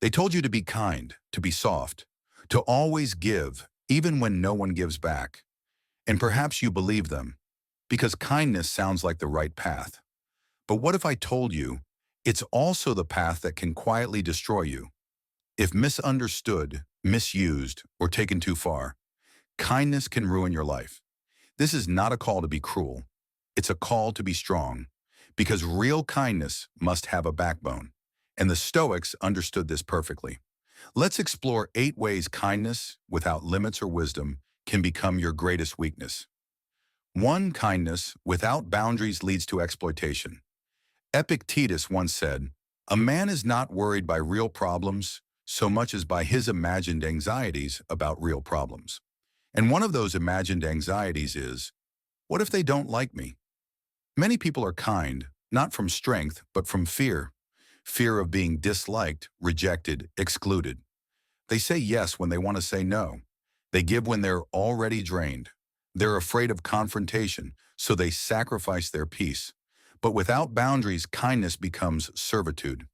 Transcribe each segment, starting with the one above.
They told you to be kind, to be soft, to always give, even when no one gives back. And perhaps you believe them, because kindness sounds like the right path. But what if I told you it's also the path that can quietly destroy you? If misunderstood, misused, or taken too far, kindness can ruin your life. This is not a call to be cruel. It's a call to be strong, because real kindness must have a backbone. And the Stoics understood this perfectly. Let's explore 8 ways kindness, without limits or wisdom, can become your greatest weakness. 1. Kindness without boundaries leads to exploitation. Epictetus once said, "A man is not worried by real problems so much as by his imagined anxieties about real problems." And one of those imagined anxieties is, what if they don't like me? Many people are kind, not from strength, but from fear. Fear of being disliked, rejected, excluded. They say yes when they want to say no. They give when they're already drained. They're afraid of confrontation, so they sacrifice their peace. But without boundaries, kindness becomes servitude.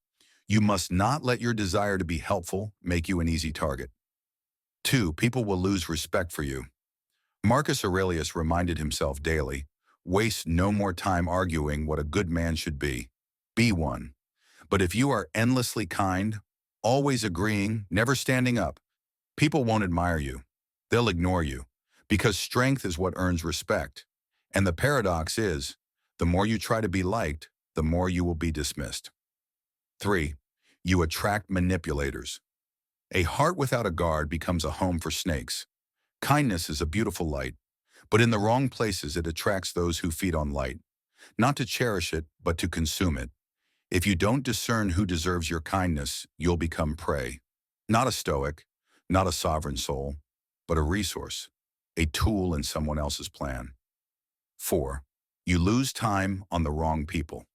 You must not let your desire to be helpful make you an easy target. 2. People will lose respect for you. Marcus Aurelius reminded himself daily, waste no more time arguing what a good man should be. Be one. But if you are endlessly kind, always agreeing, never standing up, people won't admire you. They'll ignore you, because strength is what earns respect. And the paradox is, the more you try to be liked, the more you will be dismissed. 3. You attract manipulators. A heart without a guard becomes a home for snakes. Kindness is a beautiful light, but in the wrong places it attracts those who feed on light, not to cherish it, but to consume it. If you don't discern who deserves your kindness, you'll become prey. Not a stoic, not a sovereign soul, but a resource, a tool in someone else's plan. 4. You lose time on the wrong people.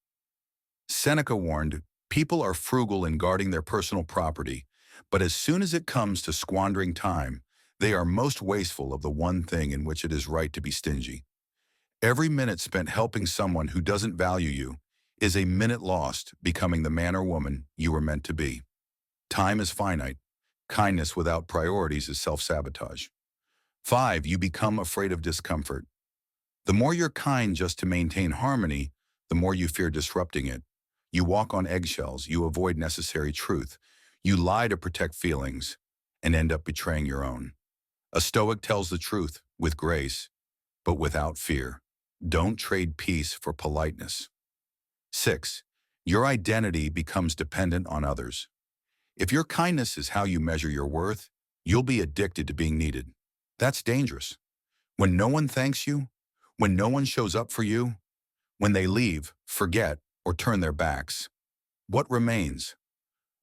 Seneca warned, people are frugal in guarding their personal property, but as soon as it comes to squandering time, they are most wasteful of the one thing in which it is right to be stingy. Every minute spent helping someone who doesn't value you is a minute lost becoming the man or woman you were meant to be. Time is finite. Kindness without priorities is self-sabotage. 5. You become afraid of discomfort. The more you're kind just to maintain harmony, the more you fear disrupting it. You walk on eggshells, you avoid necessary truth, you lie to protect feelings, and end up betraying your own. A Stoic tells the truth with grace, but without fear. Don't trade peace for politeness. 6. Your identity becomes dependent on others. If your kindness is how you measure your worth, you'll be addicted to being needed. That's dangerous. When no one thanks you, when no one shows up for you, when they leave, forget, or turn their backs, what remains?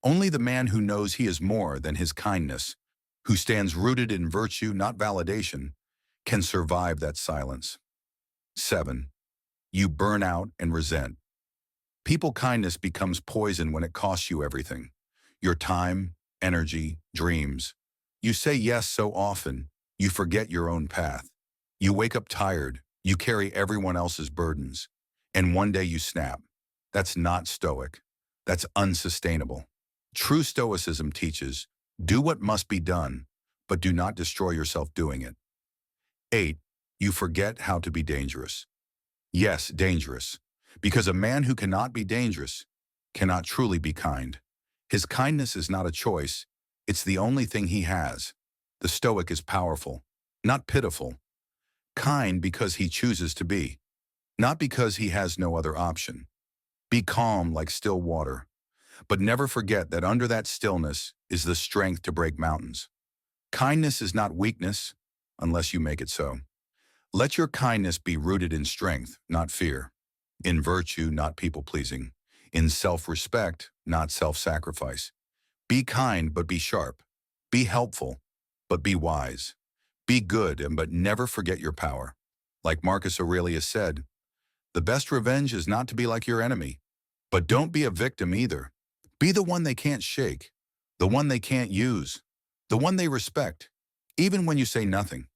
Only the man who knows he is more than his kindness, who stands rooted in virtue, not validation, can survive that silence. 7. You burn out and resent. People kindness becomes poison when it costs you everything. Your time, energy, dreams. You say yes so often, you forget your own path. You wake up tired, you carry everyone else's burdens, and one day you snap. That's not stoic. That's unsustainable. True stoicism teaches, do what must be done, but do not destroy yourself doing it. 8. You forget how to be dangerous. Yes, dangerous. Because a man who cannot be dangerous cannot truly be kind. His kindness is not a choice, it's the only thing he has. The Stoic is powerful, not pitiful. Kind because he chooses to be, not because he has no other option. Be calm like still water, but never forget that under that stillness is the strength to break mountains. Kindness is not weakness, unless you make it so. Let your kindness be rooted in strength, not fear, in virtue, not people-pleasing, in self-respect, not self-sacrifice. Be kind, but be sharp. Be helpful, but be wise. Be good, but never forget your power. Like Marcus Aurelius said, the best revenge is not to be like your enemy. But don't be a victim either. Be the one they can't shake, the one they can't use, the one they respect, even when you say nothing.